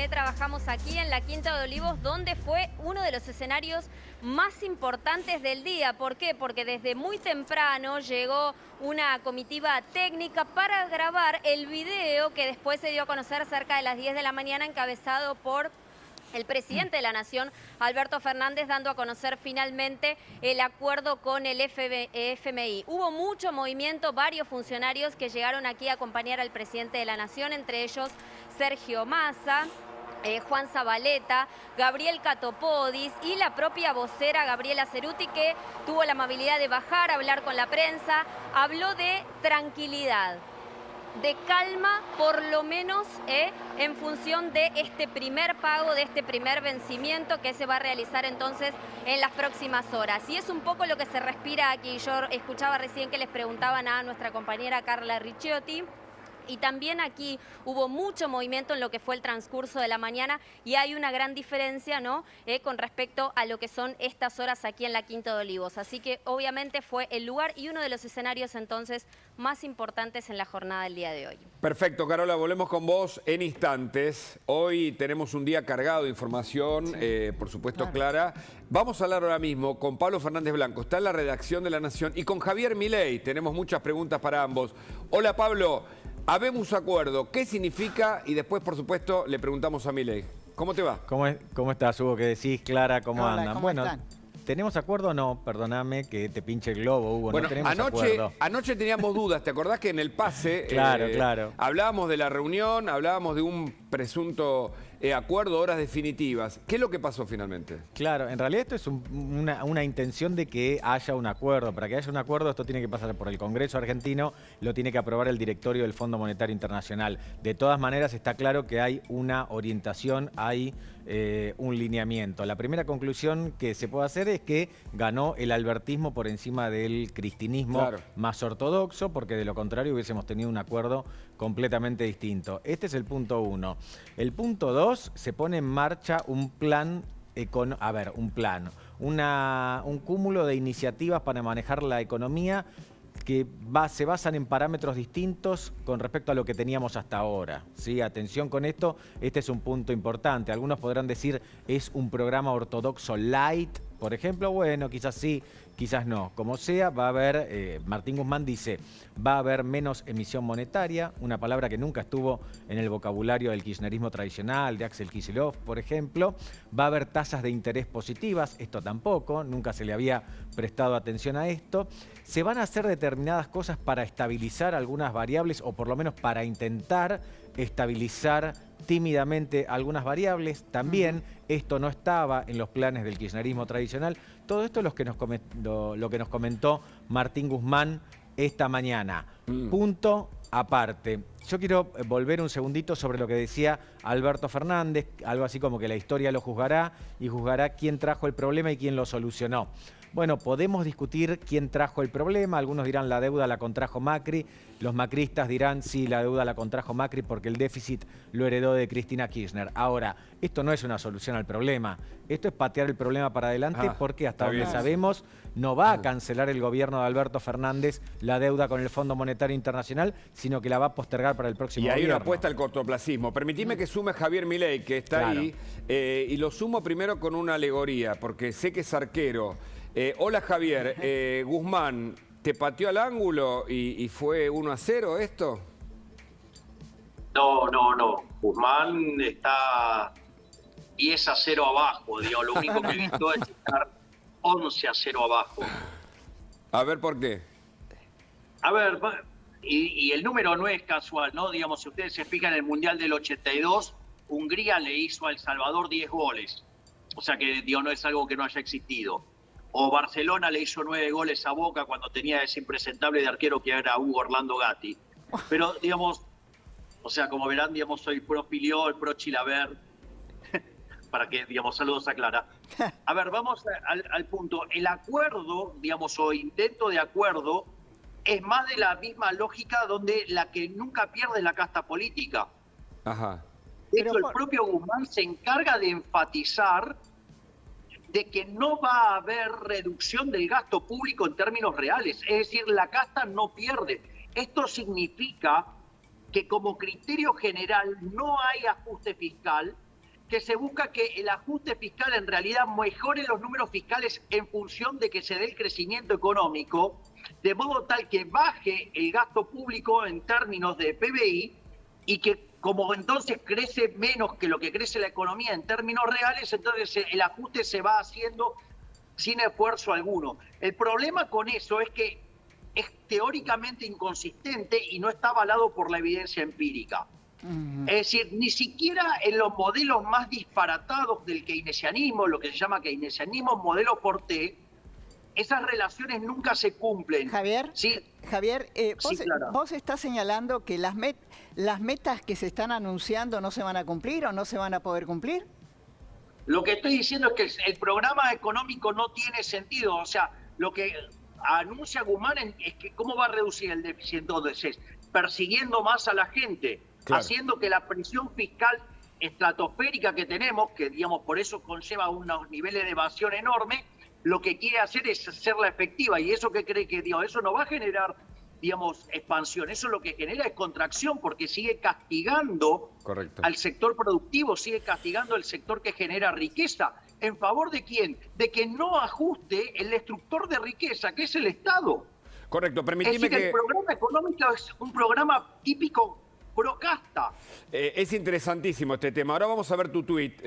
trabajamos aquí en la Quinta de Olivos, donde fue uno de los escenarios más importantes del día. ¿Por qué? Porque desde muy temprano llegó una comitiva técnica para grabar el video que después se dio a conocer cerca de las 10 de la mañana, encabezado por el presidente de la Nación, Alberto Fernández, dando a conocer finalmente el acuerdo con el FMI. Hubo mucho movimiento, varios funcionarios que llegaron aquí a acompañar al presidente de la Nación, entre ellos Sergio Massa, Juan Zabaleta, Gabriel Catopodis y la propia vocera Gabriela Cerruti, que tuvo la amabilidad de bajar a hablar con la prensa. Habló de tranquilidad, de calma, por lo menos en función de este primer pago, de este primer vencimiento que se va a realizar entonces en las próximas horas. Y es un poco lo que se respira aquí. Yo escuchaba recién que les preguntaban a nuestra compañera Carla Ricciotti. Y también aquí hubo mucho movimiento en lo que fue el transcurso de la mañana y hay una gran diferencia, ¿no? Con respecto a lo que son estas horas aquí en la Quinta de Olivos. Así que obviamente fue el lugar y uno de los escenarios entonces más importantes en la jornada del día de hoy. Perfecto, Carola, volvemos con vos en instantes. Hoy tenemos un día cargado de información, por supuesto, clara. Vamos a hablar ahora mismo con Pablo Fernández Blanco, está en la redacción de La Nación, y con Javier Milei. Tenemos muchas preguntas para ambos. Hola, Pablo. Habemos acuerdo, ¿qué significa? Y después, por supuesto, le preguntamos a Milei. ¿Cómo te va? ¿Cómo estás, Hugo? ¿Qué decís, Clara? ¿Cómo Hola, andan? ¿cómo Bueno, están? ¿tenemos acuerdo o no? Perdóname que te pinche el globo, Hugo. Bueno, no tenemos acuerdo. anoche teníamos dudas. ¿Te acordás que en el pase Claro. hablábamos de la reunión, hablábamos de un presunto acuerdo, horas definitivas? ¿Qué es lo que pasó finalmente? Claro, en realidad esto es una intención de que haya un acuerdo. Para que haya un acuerdo, esto tiene que pasar por el Congreso argentino, lo tiene que aprobar el directorio del Fondo Monetario Internacional. De todas maneras, está claro que hay una orientación, hay un lineamiento. La primera conclusión que se puede hacer es que ganó el albertismo por encima del cristinismo más ortodoxo, porque de lo contrario hubiésemos tenido un acuerdo completamente distinto. Este es el punto 1. El punto 2, se pone en marcha un plan, un cúmulo de iniciativas para manejar la economía que se basan en parámetros distintos con respecto a lo que teníamos hasta ahora. ¿Sí? Atención con esto, este es un punto importante. Algunos podrán decir, es un programa ortodoxo light, por ejemplo. Bueno, quizás sí, quizás no. Como sea, va a haber, Martín Guzmán dice, va a haber menos emisión monetaria, una palabra que nunca estuvo en el vocabulario del kirchnerismo tradicional, de Axel Kicillof, por ejemplo. Va a haber tasas de interés positivas, esto tampoco, nunca se le había prestado atención a esto. Se van a hacer determinadas cosas para estabilizar algunas variables, o por lo menos para intentar estabilizar tímidamente algunas variables. También esto no estaba en los planes del kirchnerismo tradicional. Todo esto es lo que nos comentó Martín Guzmán esta mañana. Punto aparte. Yo quiero volver un segundito sobre lo que decía Alberto Fernández, algo así como que la historia lo juzgará y juzgará quién trajo el problema y quién lo solucionó. Bueno, podemos discutir quién trajo el problema. Algunos dirán la deuda la contrajo Macri. Los macristas dirán sí, la deuda la contrajo Macri porque el déficit lo heredó de Cristina Kirchner. Ahora, esto no es una solución al problema. Esto es patear el problema para adelante porque hasta donde sabemos no va a cancelar el gobierno de Alberto Fernández la deuda con el Fondo Monetario Internacional, sino que la va a postergar para el próximo gobierno. Y hay una apuesta al cortoplacismo. Permitime que sume a Javier Milei, que está ahí, y lo sumo primero con una alegoría, porque sé que es arquero. Hola, Javier. Guzmán, ¿te pateó al ángulo y fue 1-0 esto? No. Guzmán está 10-0 abajo. Digamos, lo único que he visto es estar 11-0 abajo. A ver, ¿por qué? A ver, y el número no es casual, ¿no? Digamos, si ustedes se fijan en el Mundial del 82, Hungría le hizo a El Salvador 10 goles. O sea que, no es algo que no haya existido. O Barcelona le hizo 9 goles a Boca cuando tenía ese impresentable de arquero que era Hugo Orlando Gatti. Pero, digamos, o sea, como verán, digamos, soy pro Pilió, el pro Chilavert, para que, digamos, saludos a Clara. A ver, vamos al punto. El acuerdo, digamos, o intento de acuerdo, es más de la misma lógica donde la que nunca pierde es la casta política. Ajá. De hecho, el propio Guzmán se encarga de enfatizar de que no va a haber reducción del gasto público en términos reales. Es decir, la casta no pierde. Esto significa que como criterio general no hay ajuste fiscal que se busca que el ajuste fiscal en realidad mejore los números fiscales en función de que se dé el crecimiento económico, de modo tal que baje el gasto público en términos de PBI y que como entonces crece menos que lo que crece la economía en términos reales, entonces el ajuste se va haciendo sin esfuerzo alguno. El problema con eso es que es teóricamente inconsistente y no está avalado por la evidencia empírica. Es decir, ni siquiera en los modelos más disparatados del keynesianismo, lo que se llama keynesianismo modelo Forté, esas relaciones nunca se cumplen. Javier, Sí. Javier, Sí, Clara. vos estás señalando que las metas que se están anunciando no se van a cumplir o no se van a poder cumplir. Lo que estoy diciendo es que el programa económico no tiene sentido. O sea, lo que anuncia Guzmán es que cómo va a reducir el déficit entonces, persiguiendo más a la gente, Claro. haciendo que la presión fiscal estratosférica que tenemos, que digamos por eso conlleva unos niveles de evasión enormes, lo que quiere hacer es hacerla efectiva. Y eso que cree que eso no va a generar, digamos, expansión. Eso lo que genera es contracción, porque sigue castigando Correcto. al sector productivo, sigue castigando al sector que genera riqueza. ¿En favor de quién? De que no ajuste el destructor de riqueza, que es el Estado. Correcto, Es permitime decir, que... el programa económico es un programa típico pro-casta. Es interesantísimo este tema. Ahora vamos a ver tu tuit,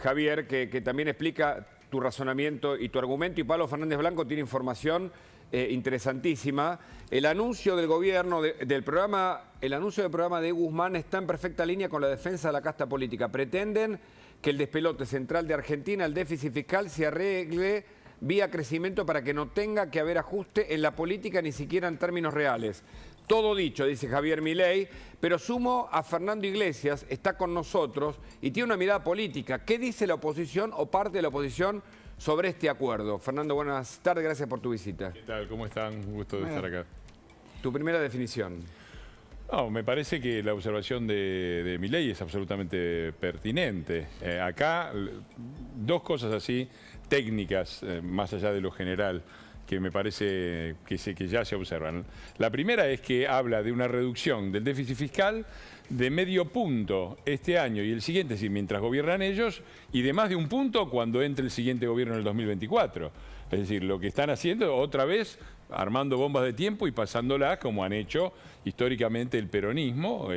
Javier, que también explica tu razonamiento y tu argumento. Y Pablo Fernández Blanco tiene información interesantísima. El anuncio del gobierno, del programa de Guzmán está en perfecta línea con la defensa de la casta política. Pretenden que el despelote central de Argentina, el déficit fiscal, se arregle vía crecimiento para que no tenga que haber ajuste en la política, ni siquiera en términos reales. Todo dicho, dice Javier Milei, pero sumo a Fernando Iglesias, está con nosotros y tiene una mirada política. ¿Qué dice la oposición o parte de la oposición sobre este acuerdo? Fernando, buenas tardes, gracias por tu visita. ¿Qué tal? ¿Cómo están? Un gusto de estar acá. Tu primera definición. No, me parece que la observación de Milei es absolutamente pertinente. Acá, dos cosas así, técnicas, más allá de lo general, que me parece que ya se observan. La primera es que habla de una reducción del déficit fiscal de medio punto este año y el siguiente, es decir, mientras gobiernan ellos, y de más de un punto cuando entre el siguiente gobierno en el 2024. Es decir, lo que están haciendo otra vez, armando bombas de tiempo y pasándolas como han hecho históricamente el peronismo,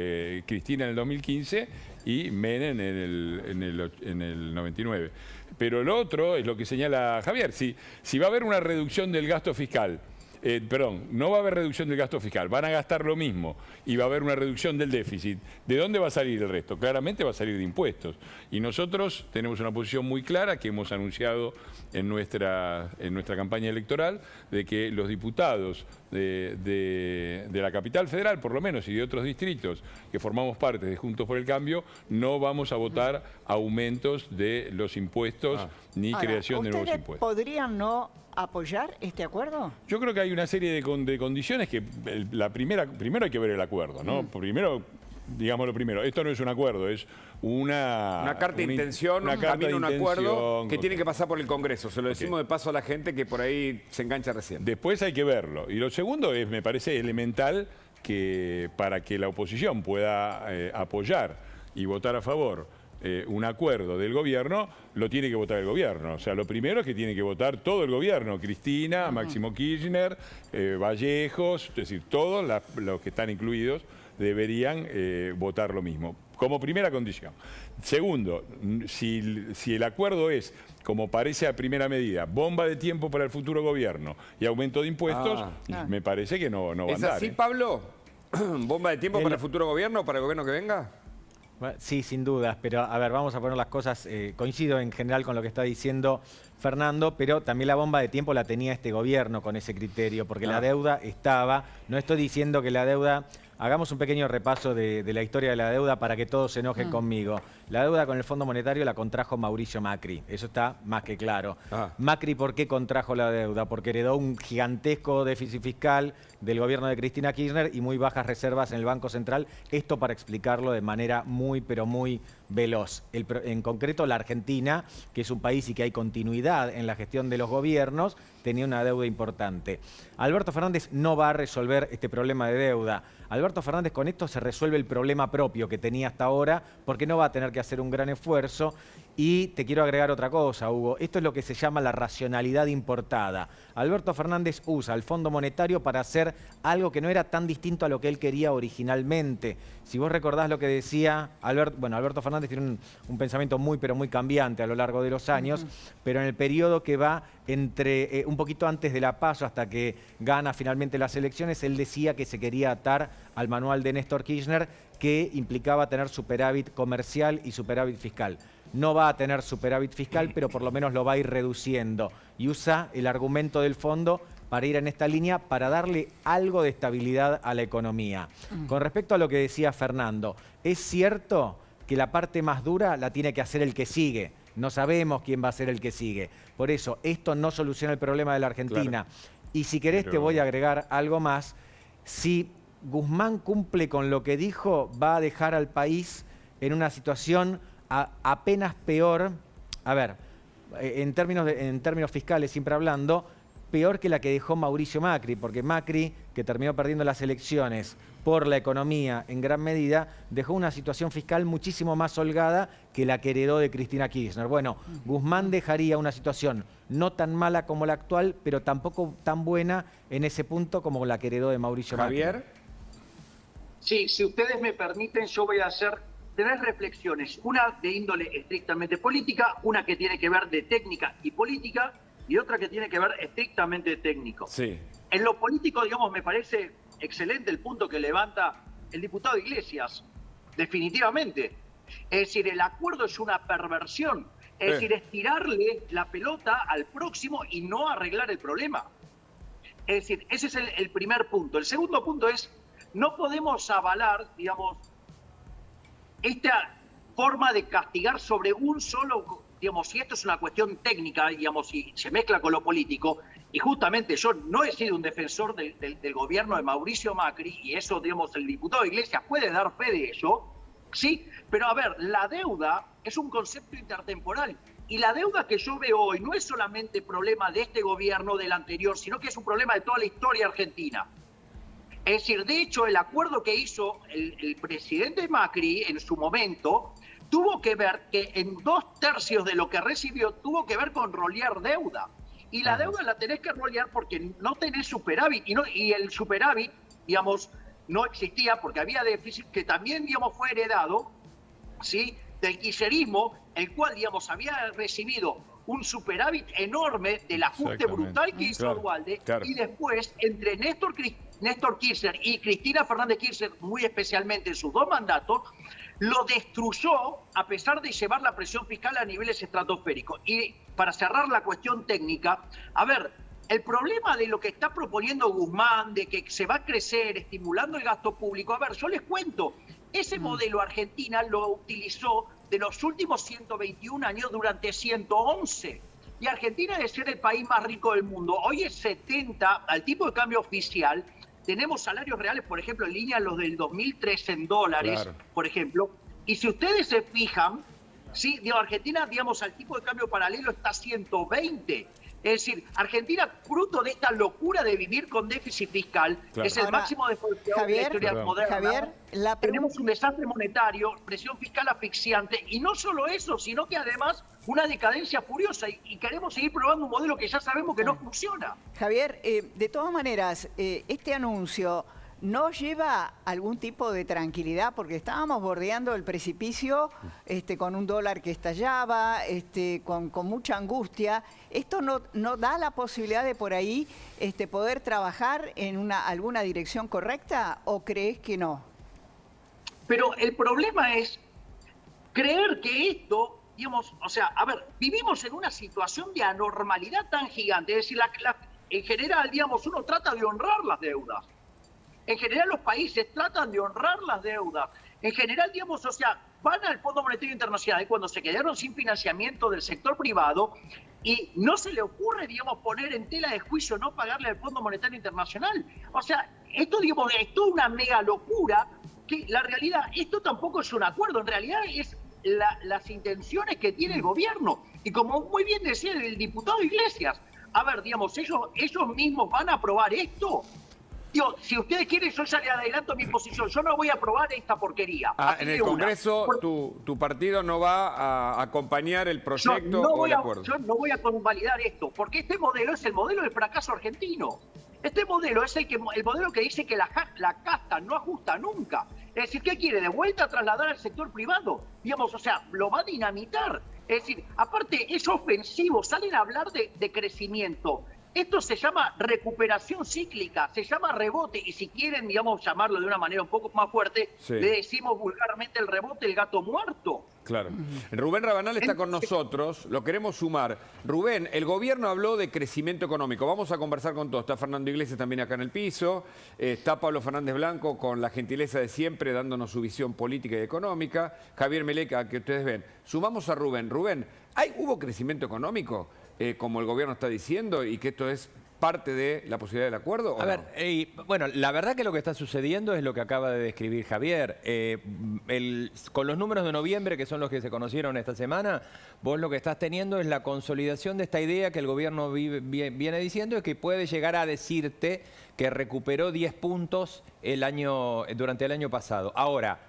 Cristina en el 2015 y Menem en el 99. Pero lo otro es lo que señala Javier, si va a haber una reducción del gasto fiscal, no va a haber reducción del gasto fiscal, van a gastar lo mismo y va a haber una reducción del déficit, ¿de dónde va a salir el resto? Claramente va a salir de impuestos. Y nosotros tenemos una posición muy clara que hemos anunciado en nuestra campaña electoral, de que los diputados de la capital federal, por lo menos, y de otros distritos que formamos parte de Juntos por el Cambio, no vamos a votar aumentos de los impuestos ni Ahora, creación de nuevos ¿ustedes impuestos. podrían no apoyar este acuerdo? Yo creo que hay una serie de condiciones que primero hay que ver el acuerdo, ¿no? Primero, digamos lo primero, esto no es un acuerdo, es una carta de intención, una carta de un acuerdo que intención. tiene que pasar por el Congreso. Se lo decimos de paso a la gente que por ahí se engancha recién. Después hay que verlo. Y lo segundo es, me parece elemental, que para que la oposición pueda apoyar y votar a favor un acuerdo del gobierno, lo tiene que votar el gobierno. O sea, lo primero es que tiene que votar todo el gobierno. Cristina, Máximo Kirchner, Vallejos, es decir, todos los que están incluidos deberían votar lo mismo, como primera condición. Segundo, si el acuerdo es, como parece a primera medida, bomba de tiempo para el futuro gobierno y aumento de impuestos, me parece que no va a ¿Es andar. así, Pablo? ¿Bomba de tiempo para el futuro gobierno, para el gobierno que venga? Bueno, sí, sin dudas, pero a ver, vamos a poner las cosas, coincido en general con lo que está diciendo Fernando, pero también la bomba de tiempo la tenía este gobierno con ese criterio, porque la deuda estaba, no estoy diciendo que la deuda, hagamos un pequeño repaso de la historia de la deuda para que todos se enojen conmigo. La deuda con el Fondo Monetario la contrajo Mauricio Macri, eso está más que claro. Macri, ¿por qué contrajo la deuda? Porque heredó un gigantesco déficit fiscal del gobierno de Cristina Kirchner y muy bajas reservas en el Banco Central, esto para explicarlo de manera muy, pero muy veloz. En concreto, la Argentina, que es un país y que hay continuidad en la gestión de los gobiernos, tenía una deuda importante. Alberto Fernández no va a resolver este problema de deuda. Alberto Alberto Fernández con esto se resuelve el problema propio que tenía hasta ahora, porque no va a tener que hacer un gran esfuerzo. Y te quiero agregar otra cosa, Hugo. Esto es lo que se llama la racionalidad importada. Alberto Fernández usa el Fondo Monetario para hacer algo que no era tan distinto a lo que él quería originalmente. Si vos recordás lo que decía Alberto Fernández tiene un pensamiento muy, pero muy cambiante a lo largo de los años, pero en el periodo que va entre un poquito antes de la PASO hasta que gana finalmente las elecciones, él decía que se quería atar al manual de Néstor Kirchner, que implicaba tener superávit comercial y superávit fiscal. No va a tener superávit fiscal, pero por lo menos lo va a ir reduciendo. Y usa el argumento del fondo para ir en esta línea, para darle algo de estabilidad a la economía. Con respecto a lo que decía Fernando, es cierto que la parte más dura la tiene que hacer el que sigue. No sabemos quién va a ser el que sigue. Por eso, esto no soluciona el problema de la Argentina. Claro. Y si querés, te voy a agregar algo más. Si Guzmán cumple con lo que dijo, va a dejar al país en una situación apenas peor, a ver, en términos fiscales siempre hablando, peor que la que dejó Mauricio Macri, porque Macri, que terminó perdiendo las elecciones por la economía en gran medida, dejó una situación fiscal muchísimo más holgada que la que heredó de Cristina Kirchner. Bueno, Guzmán dejaría una situación no tan mala como la actual, pero tampoco tan buena en ese punto como la que heredó de Mauricio Macri. ¿Javier? Sí, si ustedes me permiten, yo voy a hacer 3 reflexiones. Una de índole estrictamente política, una que tiene que ver de técnica y política, y otra que tiene que ver estrictamente técnico. Sí. En lo político, digamos, me parece excelente el punto que levanta el diputado Iglesias, definitivamente. Es decir, el acuerdo es una perversión, es decir, es tirarle la pelota al próximo y no arreglar el problema. Es decir, ese es el primer punto. El segundo punto es, no podemos avalar, digamos, esta forma de castigar sobre un solo, digamos, si esto es una cuestión técnica, digamos, si se mezcla con lo político, y justamente yo no he sido un defensor del gobierno de Mauricio Macri, y eso, digamos, el diputado Iglesias puede dar fe de ello, sí, pero a ver, la deuda es un concepto intertemporal, y la deuda que yo veo hoy no es solamente problema de este gobierno, del anterior, sino que es un problema de toda la historia argentina. Es decir, de hecho, el acuerdo que hizo el presidente Macri en su momento tuvo que ver que en 2/3 de lo que recibió tuvo que ver con rolear deuda. Y la deuda la tenés que rolear porque no tenés superávit. Y el superávit, digamos, no existía porque había déficit que también, digamos, fue heredado, ¿sí?, del kirchnerismo, el cual, digamos, había recibido un superávit enorme del ajuste brutal que hizo Duhalde, y después, entre Néstor Kirchner y Cristina Fernández Kirchner, muy especialmente en sus 2 mandatos, lo destruyó a pesar de llevar la presión fiscal a niveles estratosféricos. Y para cerrar la cuestión técnica, a ver, el problema de lo que está proponiendo Guzmán, de que se va a crecer estimulando el gasto público, a ver, yo les cuento, ese modelo Argentina lo utilizó de los últimos 121 años durante 111. Y Argentina debe ser el país más rico del mundo. Hoy es 70, al tipo de cambio oficial, tenemos salarios reales, por ejemplo, en línea los del 2003 en dólares, por ejemplo. Y si ustedes se fijan, sí, digo, Argentina, digamos, al tipo de cambio paralelo está 120. Es decir, Argentina, fruto de esta locura de vivir con déficit fiscal, es el máximo desfalqueado de la historia moderna. Javier, tenemos un desastre monetario, presión fiscal asfixiante, y no solo eso, sino que además una decadencia furiosa, y queremos seguir probando un modelo que ya sabemos que no funciona. Javier, de todas maneras, este anuncio ¿no lleva algún tipo de tranquilidad? Porque estábamos bordeando el precipicio con un dólar que estallaba, con mucha angustia. ¿Esto no da la posibilidad de por ahí poder trabajar en alguna dirección correcta o crees que no? Pero el problema es creer que esto, digamos, o sea, a ver, vivimos en una situación de anormalidad tan gigante. Es decir, en general, digamos, uno trata de honrar las deudas. En general los países tratan de honrar las deudas. En general, digamos, o sea, van al Fondo Monetario Internacional cuando se quedaron sin financiamiento del sector privado y no se le ocurre, digamos, poner en tela de juicio no pagarle al Fondo Monetario Internacional. O sea, esto, digamos, es toda una mega locura que la realidad, esto tampoco es un acuerdo, en realidad es las intenciones que tiene el gobierno. Y como muy bien decía el diputado Iglesias, a ver, digamos, ellos mismos van a aprobar esto. Digo, si ustedes quieren, yo ya le adelanto mi posición. Yo no voy a aprobar esta porquería. En el Congreso, tu partido no va a acompañar el proyecto o el acuerdo. Yo no voy a convalidar esto, porque este modelo es el modelo del fracaso argentino. Este modelo es el modelo que dice que la casta no ajusta nunca. Es decir, ¿qué quiere? ¿De vuelta a trasladar al sector privado? Digamos, o sea, lo va a dinamitar. Es decir, aparte es ofensivo, salen a hablar de crecimiento. Esto se llama recuperación cíclica, se llama rebote, y si quieren, digamos, llamarlo de una manera un poco más fuerte, sí, le decimos vulgarmente el rebote, el gato muerto. Claro. Rubén Rabanal está con nosotros, lo queremos sumar. Rubén, el gobierno habló de crecimiento económico. Vamos a conversar con todos. Está Fernando Iglesias también acá en el piso. Está Pablo Fernández Blanco con la gentileza de siempre dándonos su visión política y económica. Javier Meleca, que ustedes ven. Sumamos a Rubén. Rubén, ¿hubo crecimiento económico, como el gobierno está diciendo, y que esto es parte de la posibilidad del acuerdo? A ver, bueno, la verdad que lo que está sucediendo es lo que acaba de describir Javier. Con los números de noviembre, que son los que se conocieron esta semana, vos lo que estás teniendo es la consolidación de esta idea que el gobierno viene diciendo, es que puede llegar a decirte que recuperó 10 puntos durante el año pasado. Ahora,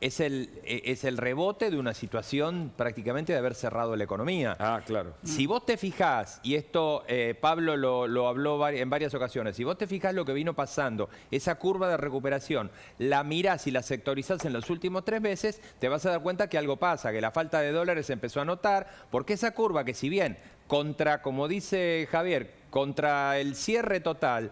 es el rebote de una situación prácticamente de haber cerrado la economía. Claro. Si vos te fijás, y esto Pablo lo habló en varias ocasiones, si vos te fijás lo que vino pasando, esa curva de recuperación, la mirás y la sectorizás en los últimos 3 meses, te vas a dar cuenta que algo pasa, que la falta de dólares se empezó a notar, porque esa curva que si bien como dice Javier, contra el cierre total,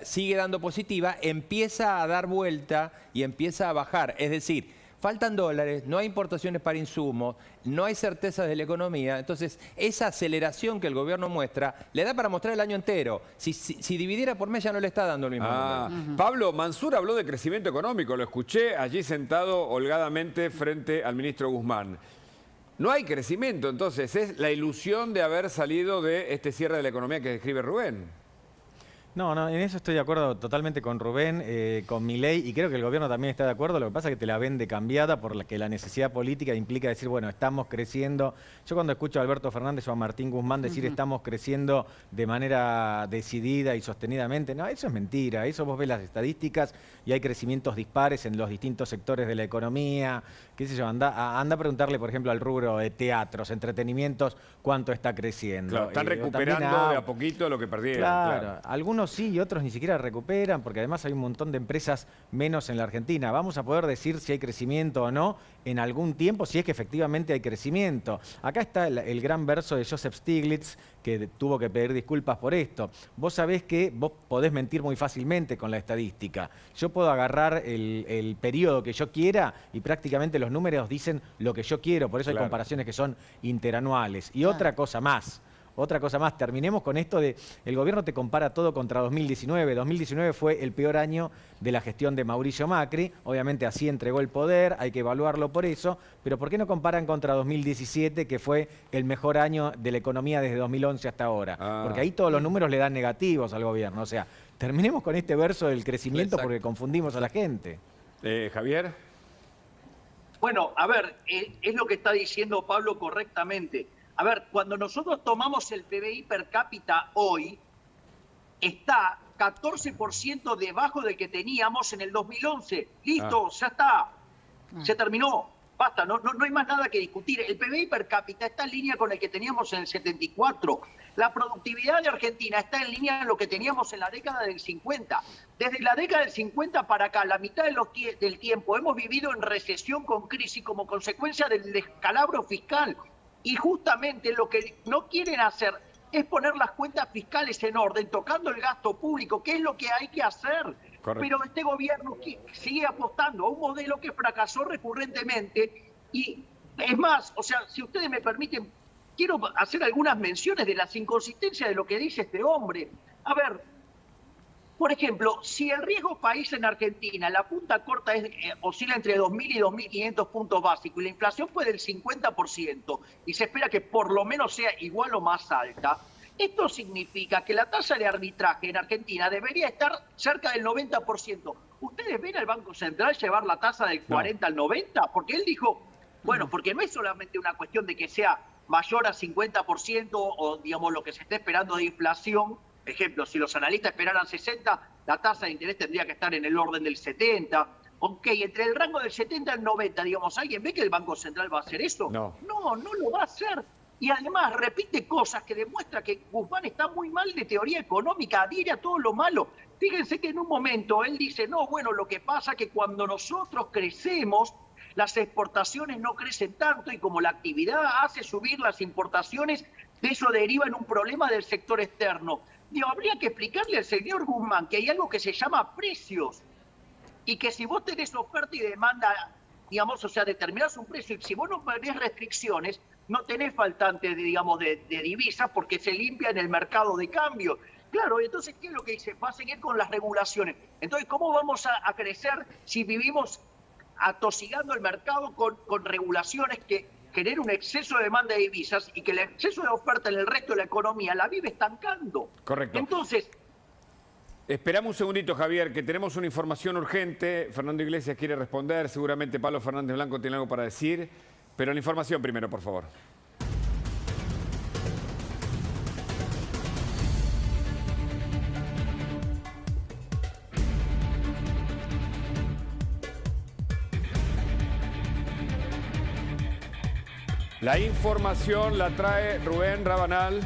sigue dando positiva, empieza a dar vuelta y empieza a bajar. Es decir, faltan dólares, no hay importaciones para insumos, no hay certezas de la economía. Entonces, esa aceleración que el gobierno muestra, le da para mostrar el año entero. Si dividiera por mes ya no le está dando el mismo número. Pablo, Mansur habló de crecimiento económico. Lo escuché allí sentado holgadamente frente al ministro Guzmán. No hay crecimiento, entonces, es la ilusión de haber salido de este cierre de la economía que describe Rubén. No, en eso estoy de acuerdo totalmente con Rubén, con Milei, y creo que el gobierno también está de acuerdo. Lo que pasa es que te la vende cambiada por la que la necesidad política implica decir, bueno, estamos creciendo. Yo cuando escucho a Alberto Fernández o a Martín Guzmán decir estamos creciendo de manera decidida y sostenidamente, no, eso es mentira. Eso vos ves las estadísticas y hay crecimientos dispares en los distintos sectores de la economía. Qué sé yo, anda a preguntarle, por ejemplo, al rubro de teatros, entretenimientos, cuánto está creciendo. Claro, están recuperando de a poquito lo que perdieron. Claro, algunos sí y otros ni siquiera recuperan, porque además hay un montón de empresas menos en la Argentina. Vamos a poder decir si hay crecimiento o no en algún tiempo, si es que efectivamente hay crecimiento. Acá está el gran verso de Joseph Stiglitz, que tuvo que pedir disculpas por esto. Vos sabés que vos podés mentir muy fácilmente con la estadística. Yo puedo agarrar el periodo que yo quiera y prácticamente los números dicen lo que yo quiero, por eso hay comparaciones que son interanuales. Y otra cosa más, terminemos con esto de el gobierno te compara todo contra 2019. 2019 fue el peor año de la gestión de Mauricio Macri, obviamente así entregó el poder, hay que evaluarlo por eso, pero ¿por qué no comparan contra 2017, que fue el mejor año de la economía desde 2011 hasta ahora? Porque ahí todos los números le dan negativos al gobierno. O sea, terminemos con este verso del crecimiento porque confundimos a la gente. Javier. Bueno, a ver, es lo que está diciendo Pablo correctamente. A ver, cuando nosotros tomamos el PBI per cápita hoy, está 14% debajo del que teníamos en el 2011. Listo, ya está. Se terminó. Basta, no hay más nada que discutir. El PBI per cápita está en línea con el que teníamos en el 74. La productividad de Argentina está en línea con lo que teníamos en la década del 50. Desde la década del 50 para acá, la mitad del tiempo hemos vivido en recesión con crisis como consecuencia del descalabro fiscal. Y justamente lo que no quieren hacer es poner las cuentas fiscales en orden, tocando el gasto público, que es lo que hay que hacer. Correcto. Pero este gobierno sigue apostando a un modelo que fracasó recurrentemente. Y es más, o sea, si ustedes me permiten, quiero hacer algunas menciones de las inconsistencias de lo que dice este hombre. A ver, por ejemplo, si el riesgo país en Argentina, la punta corta oscila entre 2.000 y 2.500 puntos básicos y la inflación fue del 50% y se espera que por lo menos sea igual o más alta, esto significa que la tasa de arbitraje en Argentina debería estar cerca del 90%. ¿Ustedes ven al Banco Central llevar la tasa del 40 al 90? Porque él dijo, bueno, porque no es solamente una cuestión de que sea mayor a 50% o digamos lo que se está esperando de inflación, ejemplo, si los analistas esperaran 60, la tasa de interés tendría que estar en el orden del 70. Ok, entre el rango del 70 al 90, digamos, ¿alguien ve que el Banco Central va a hacer eso? No. No lo va a hacer. Y además repite cosas que demuestra que Guzmán está muy mal de teoría económica, adhiere a todo lo malo. Fíjense que en un momento él dice, no, bueno, lo que pasa es que cuando nosotros crecemos, las exportaciones no crecen tanto y como la actividad hace subir las importaciones, de eso deriva en un problema del sector externo. Digo, habría que explicarle al señor Guzmán que hay algo que se llama precios y que si vos tenés oferta y demanda, digamos, o sea, determinás un precio y si vos no tenés restricciones, no tenés faltante, digamos, de divisas porque se limpia en el mercado de cambio. Claro, entonces, ¿qué es lo que dice? Va a seguir con las regulaciones. Entonces, ¿cómo vamos a crecer si vivimos atosigando el mercado con regulaciones que genera un exceso de demanda de divisas y que el exceso de oferta en el resto de la economía la vive estancando? Correcto. Entonces, esperamos un segundito, Javier, que tenemos una información urgente. Fernando Iglesias quiere responder, seguramente Pablo Fernández Blanco tiene algo para decir, pero la información primero, por favor. La información la trae Rubén Rabanal.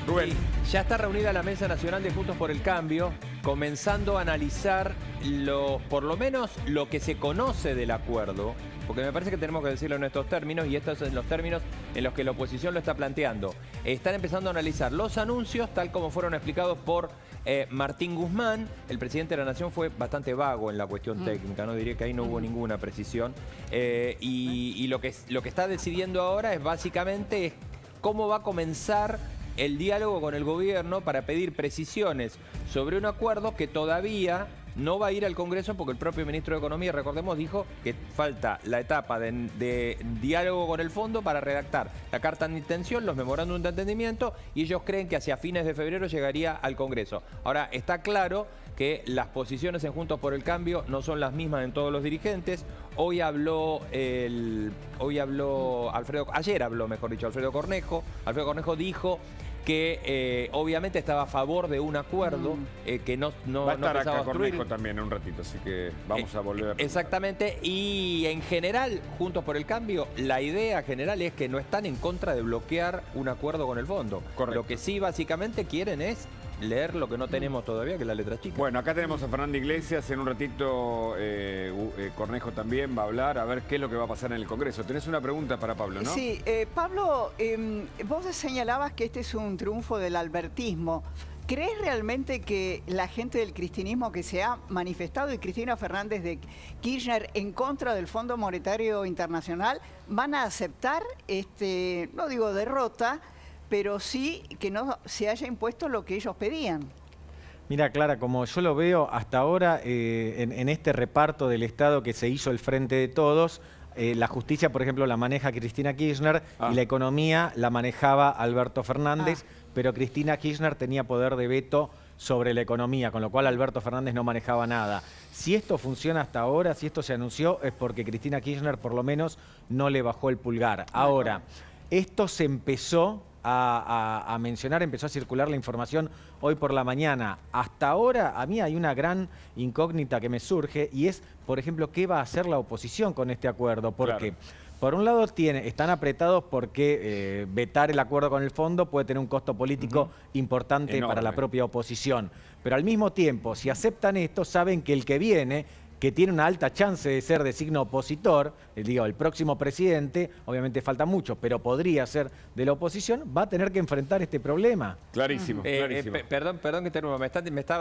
Rubén. Sí, ya está reunida la Mesa Nacional de Juntos por el Cambio, comenzando a analizar por lo menos lo que se conoce del acuerdo, porque me parece que tenemos que decirlo en estos términos, y estos son los términos en los que la oposición lo está planteando. Están empezando a analizar los anuncios, tal como fueron explicados por Martín Guzmán. El presidente de la Nación fue bastante vago en la cuestión técnica, no diría que ahí no hubo ninguna precisión. Y lo que está decidiendo ahora es básicamente cómo va a comenzar el diálogo con el gobierno para pedir precisiones sobre un acuerdo que todavía no va a ir al Congreso porque el propio ministro de Economía, recordemos, dijo que falta la etapa de diálogo con el fondo para redactar la carta de intención, los memorándum de entendimiento, y ellos creen que hacia fines de febrero llegaría al Congreso. Ahora, está claro que las posiciones en Juntos por el Cambio no son las mismas en todos los dirigentes. Ayer habló Alfredo Cornejo. Alfredo Cornejo dijo que obviamente estaba a favor de un acuerdo que no va a estar pensaba acá obstruir. Cornejo también en un ratito, así que vamos a volver a... Exactamente, y en general, Juntos por el Cambio, la idea general es que no están en contra de bloquear un acuerdo con el fondo. Correcto. Lo que sí básicamente quieren es leer lo que no tenemos todavía, que es la letra chica. Bueno, acá tenemos a Fernando Iglesias, en un ratito Cornejo también va a hablar, a ver qué es lo que va a pasar en el Congreso. Tenés una pregunta para Pablo, ¿no? Sí, Pablo, vos señalabas que este es un triunfo del albertismo. ¿Crees realmente que la gente del cristinismo que se ha manifestado y Cristina Fernández de Kirchner en contra del Fondo Monetario Internacional van a aceptar, no digo derrota, pero sí que no se haya impuesto lo que ellos pedían? Mira, Clara, como yo lo veo hasta ahora, en este reparto del Estado que se hizo el Frente de Todos, la justicia, por ejemplo, la maneja Cristina Kirchner y la economía la manejaba Alberto Fernández, pero Cristina Kirchner tenía poder de veto sobre la economía, con lo cual Alberto Fernández no manejaba nada. Si esto funciona hasta ahora, si esto se anunció, es porque Cristina Kirchner por lo menos no le bajó el pulgar. Ahora, esto se empezó a mencionar, empezó a circular la información hoy por la mañana. Hasta ahora a mí hay una gran incógnita que me surge y es, por ejemplo, ¿qué va a hacer la oposición con este acuerdo? Porque por un lado están apretados porque vetar el acuerdo con el fondo puede tener un costo político importante para la propia oposición. Pero al mismo tiempo, si aceptan esto, saben que el que viene, que tiene una alta chance de ser de signo opositor, el próximo presidente, obviamente falta mucho, pero podría ser de la oposición, va a tener que enfrentar este problema. Clarísimo, clarísimo. Perdón que interrumpa,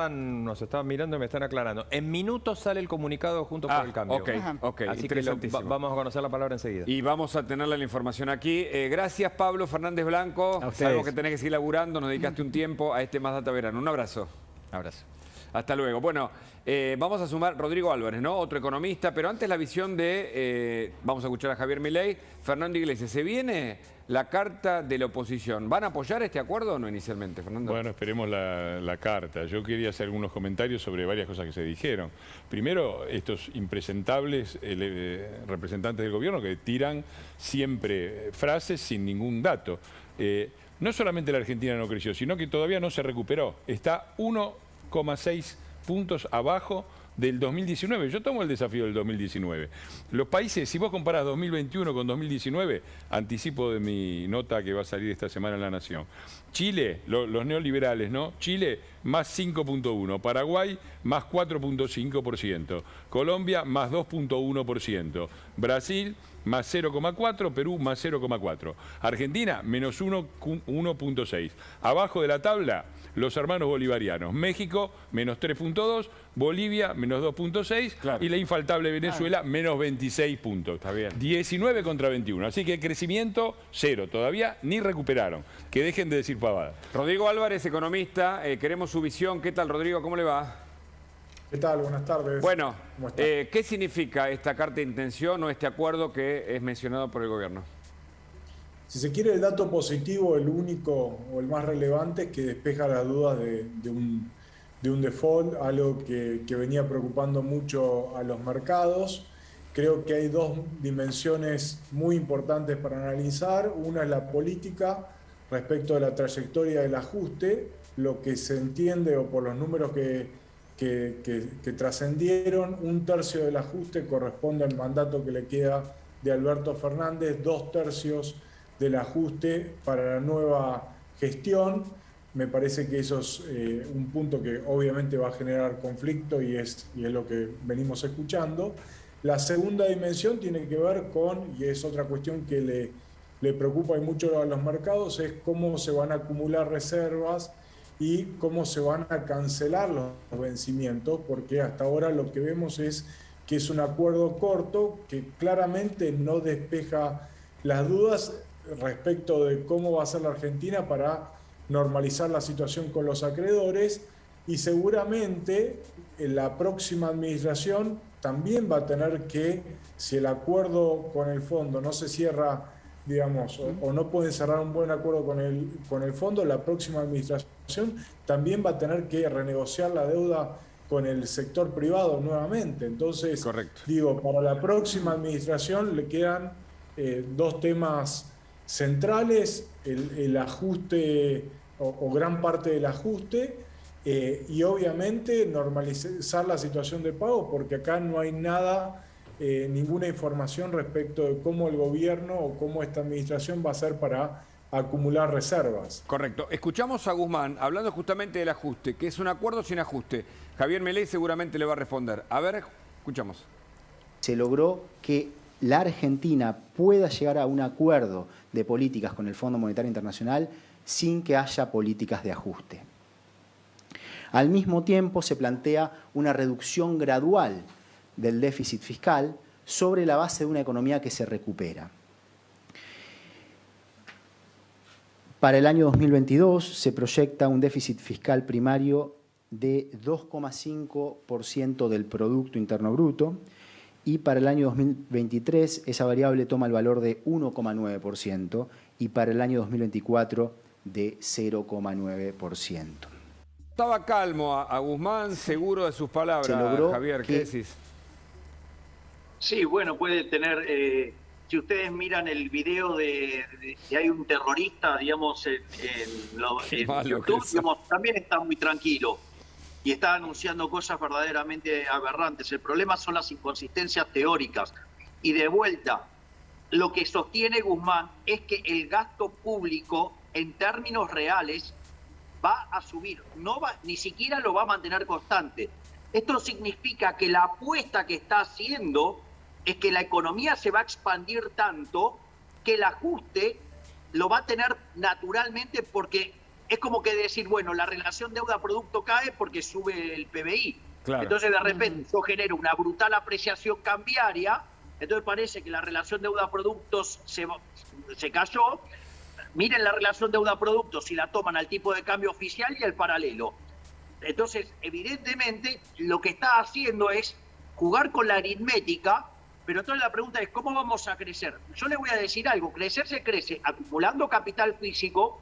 nos estaban mirando y me están aclarando. En minutos sale el comunicado Juntos por el Cambio. Ok, así que vamos a conocer la palabra enseguida. Y vamos a tenerle la información aquí. Gracias, Pablo Fernández Blanco. Sabemos que tenés que seguir laburando, nos dedicaste un tiempo a este Más Data Verano. Un abrazo. Abrazo. Hasta luego. Bueno, vamos a sumar Rodrigo Álvarez, ¿no? Otro economista, pero antes la visión de, vamos a escuchar a Javier Milei, Fernando Iglesias. ¿Se viene la carta de la oposición? ¿Van a apoyar este acuerdo o no inicialmente, Fernando? Bueno, esperemos la carta. Yo quería hacer algunos comentarios sobre varias cosas que se dijeron. Primero, estos impresentables representantes del gobierno que tiran siempre frases sin ningún dato. no solamente la Argentina no creció, sino que todavía no se recuperó. Está 1,6 puntos abajo del 2019. Yo tomo el desafío del 2019. Los países, si vos comparás 2021 con 2019, anticipo de mi nota que va a salir esta semana en La Nación. Chile, los neoliberales, ¿no? Chile, más 5,1%. Paraguay, más 4,5%. Colombia, más 2,1%. Brasil, más 0,4%. Perú, más 0,4%. Argentina, menos 1,6%. Abajo de la tabla, los hermanos bolivarianos. México, menos 3,2%. Bolivia, menos 2,6%. Claro. Y la infaltable Venezuela, menos 26 puntos. Está bien. 19 contra 21. Así que crecimiento cero. Todavía ni recuperaron. Que dejen de decir pavadas. Rodrigo Álvarez, economista, queremos su visión. ¿Qué tal, Rodrigo? ¿Cómo le va? ¿Qué tal? Buenas tardes. Bueno, ¿Cómo está? ¿qué significa esta carta de intención o este acuerdo que es mencionado por el gobierno? Si se quiere, el dato positivo, el único o el más relevante, es que despeja las dudas de un default, algo que venía preocupando mucho a los mercados. Creo que hay dos dimensiones muy importantes para analizar. Una es la política respecto de la trayectoria del ajuste, lo que se entiende, o por los números que trascendieron, 1/3 del ajuste corresponde al mandato que le queda de Alberto Fernández, 2/3 del ajuste para la nueva gestión. Me parece que eso es un punto que obviamente va a generar conflicto y es lo que venimos escuchando. La segunda dimensión tiene que ver con, y es otra cuestión que le preocupa y mucho a los mercados, es cómo se van a acumular reservas y cómo se van a cancelar los vencimientos, porque hasta ahora lo que vemos es que es un acuerdo corto que claramente no despeja las dudas respecto de cómo va a ser la Argentina para normalizar la situación con los acreedores, y seguramente la próxima administración también va a tener que, si el acuerdo con el fondo no se cierra, digamos, o no pueden cerrar un buen acuerdo con el fondo, la próxima administración también va a tener que renegociar la deuda con el sector privado nuevamente. Entonces, correcto, digo, para la próxima administración le quedan dos temas centrales: el ajuste o gran parte del ajuste, y obviamente normalizar la situación de pago, porque acá no hay nada, ninguna información respecto de cómo el gobierno o cómo esta administración va a hacer para acumular reservas. Correcto. Escuchamos a Guzmán hablando justamente del ajuste, que es un acuerdo sin ajuste. Javier Milei seguramente le va a responder. A ver, escuchamos. Se logró que la Argentina pueda llegar a un acuerdo de políticas con el Fondo Monetario Internacional sin que haya políticas de ajuste. Al mismo tiempo, se plantea una reducción gradual del déficit fiscal sobre la base de una economía que se recupera. Para el año 2022 se proyecta un déficit fiscal primario de 2,5% del Producto Interno Bruto, y para el año 2023 esa variable toma el valor de 1,9% y para el año 2024 de 0,9%. Estaba calmo a Guzmán, seguro de sus palabras. Se logró Javier, ¿qué decís? Sí, bueno, puede tener... si ustedes miran el video de hay un terrorista, digamos, en YouTube, digamos, también está muy tranquilo y está anunciando cosas verdaderamente aberrantes. El problema son las inconsistencias teóricas. Y de vuelta, lo que sostiene Guzmán es que el gasto público en términos reales va a subir, ni siquiera lo va a mantener constante. Esto significa que la apuesta que está haciendo es que la economía se va a expandir tanto que el ajuste lo va a tener naturalmente, porque es como que decir, bueno, la relación deuda-producto cae porque sube el PBI. Claro. Entonces de repente eso genera una brutal apreciación cambiaria, entonces parece que la relación deuda-productos se cayó. Miren la relación deuda-productos si la toman al tipo de cambio oficial y al paralelo. Entonces, evidentemente, lo que está haciendo es jugar con la aritmética. Pero entonces la pregunta es, ¿cómo vamos a crecer? Yo le voy a decir algo, crecer se crece acumulando capital físico,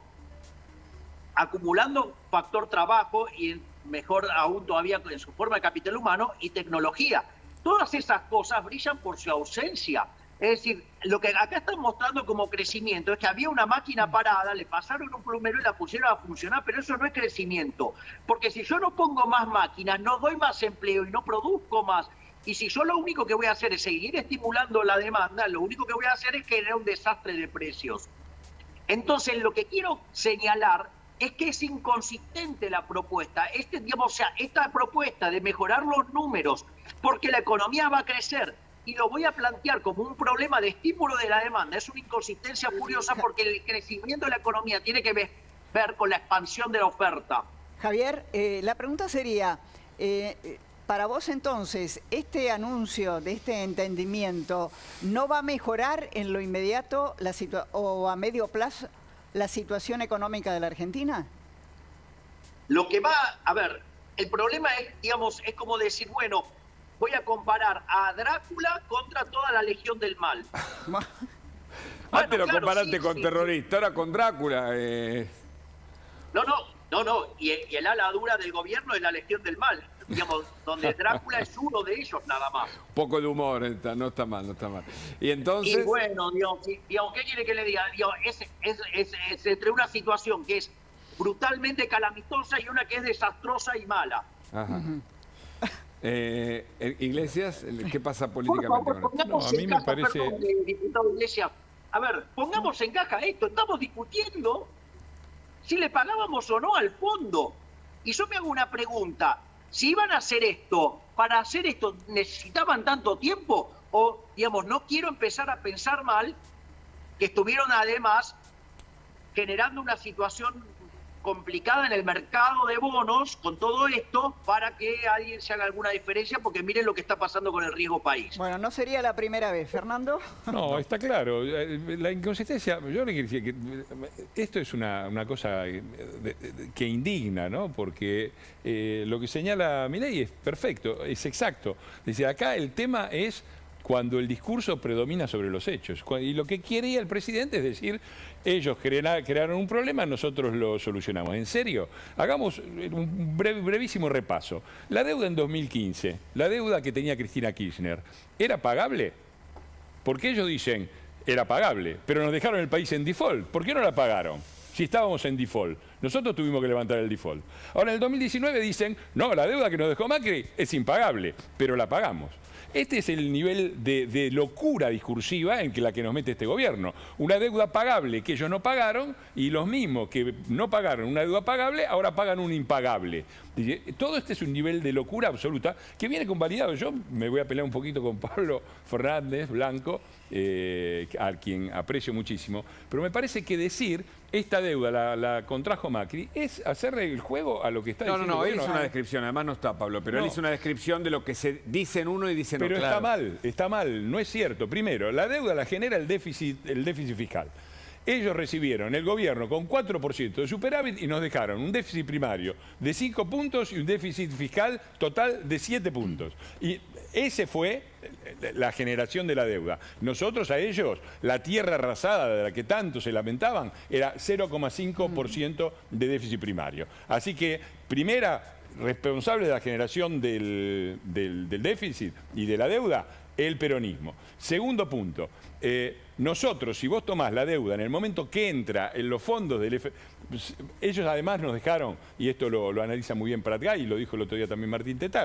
acumulando factor trabajo y mejor aún todavía en su forma de capital humano y tecnología. Todas esas cosas brillan por su ausencia. Es decir, lo que acá están mostrando como crecimiento es que había una máquina parada, le pasaron un plumero y la pusieron a funcionar, pero eso no es crecimiento. Porque si yo no pongo más máquinas, no doy más empleo y no produzco más. Y si yo lo único que voy a hacer es seguir estimulando la demanda, lo único que voy a hacer es generar un desastre de precios. Entonces, lo que quiero señalar es que es inconsistente la propuesta. Esta propuesta de mejorar los números porque la economía va a crecer, y lo voy a plantear como un problema de estímulo de la demanda. Es una inconsistencia furiosa porque el crecimiento de la economía tiene que ver con la expansión de la oferta. Javier, la pregunta sería, para vos entonces, ¿este anuncio de este entendimiento no va a mejorar en lo inmediato o a medio plazo la situación económica de la Argentina? Lo que va, a ver, el problema es, digamos, es como decir, bueno, voy a comparar a Drácula contra toda la Legión del Mal. Antes lo comparaste con terrorista, ahora con Drácula. No. Y el ala dura del gobierno es la Legión del Mal. Digamos, donde Drácula es uno de ellos nada más. Poco de humor, no está mal, no está mal. Y entonces... Y bueno, digamos, ¿qué quiere que le diga? Digamos, es entre una situación que es brutalmente calamitosa y una que es desastrosa y mala. Ajá. Iglesias, ¿qué pasa políticamente? Por favor, No, a mí me parece... Perdón, diputado Iglesias. A ver, pongamos en caja esto. Estamos discutiendo si le pagábamos o no al fondo. Y yo me hago una pregunta. Si iban a hacer esto, para hacer esto, ¿necesitaban tanto tiempo? O, digamos, no quiero empezar a pensar mal, que estuvieron además generando una situación complicada en el mercado de bonos con todo esto para que alguien se haga alguna diferencia, porque miren lo que está pasando con el riesgo país. Bueno, no sería la primera vez, Fernando. No, está claro. La inconsistencia, yo le quiero decir que esto es una cosa que indigna, ¿no? Porque lo que señala Milei es perfecto, es exacto. Dice, acá el tema es cuando el discurso predomina sobre los hechos. Y lo que quería el presidente es decir, ellos crearon un problema, nosotros lo solucionamos. ¿En serio? Hagamos un brevísimo repaso. La deuda en 2015, la deuda que tenía Cristina Kirchner, ¿era pagable? Porque ellos dicen, era pagable, pero nos dejaron el país en default. ¿Por qué no la pagaron? Si estábamos en default. Nosotros tuvimos que levantar el default. Ahora en el 2019 dicen, no, la deuda que nos dejó Macri es impagable, pero la pagamos. Este es el nivel de locura discursiva en la que nos mete este gobierno. Una deuda pagable que ellos no pagaron y los mismos que no pagaron una deuda pagable ahora pagan un impagable. Todo este es un nivel de locura absoluta que viene convalidado. Yo me voy a pelear un poquito con Pablo Fernández Blanco, a quien aprecio muchísimo, pero me parece que decir esta deuda la contrajo Macri es hacerle el juego a lo que está diciendo. No, él hizo una descripción, además no está Pablo, pero él hizo una descripción de lo que se dice en uno y dicen en otro. Pero está mal, no es cierto. Primero, la deuda la genera el déficit fiscal. Ellos recibieron el gobierno con 4% de superávit y nos dejaron un déficit primario de 5 puntos y un déficit fiscal total de 7 puntos. Y ese fue la generación de la deuda. Nosotros a ellos, la tierra arrasada de la que tanto se lamentaban, era 0,5% de déficit primario. Así que, primera responsable de la generación del déficit y de la deuda, el peronismo. Segundo punto, nosotros, si vos tomás la deuda en el momento que entra en los fondos del ellos además nos dejaron, y esto lo analiza muy bien Prat Gay, y lo dijo el otro día también Martín Tetaz,